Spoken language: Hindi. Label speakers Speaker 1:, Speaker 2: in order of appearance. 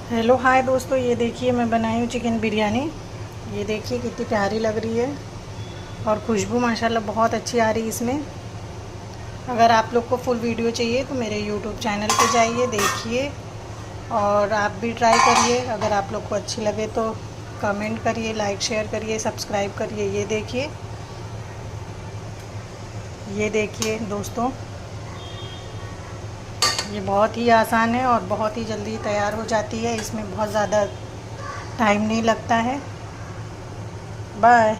Speaker 1: हेलो हाय दोस्तों, ये देखिए मैं बनाई हूँ चिकन बिरयानी। ये देखिए कितनी प्यारी लग रही है और खुशबू माशाल्लाह बहुत अच्छी आ रही है इसमें। अगर आप लोग को फुल वीडियो चाहिए तो मेरे यूट्यूब चैनल पे जाइए, देखिए और आप भी ट्राई करिए। अगर आप लोग को अच्छी लगे तो कमेंट करिए, लाइक शेयर करिए, सब्सक्राइब करिए। ये देखिए दोस्तों, ये बहुत ही आसान है और बहुत ही जल्दी तैयार हो जाती है। इसमें बहुत ज़्यादा टाइम नहीं लगता है। बाय।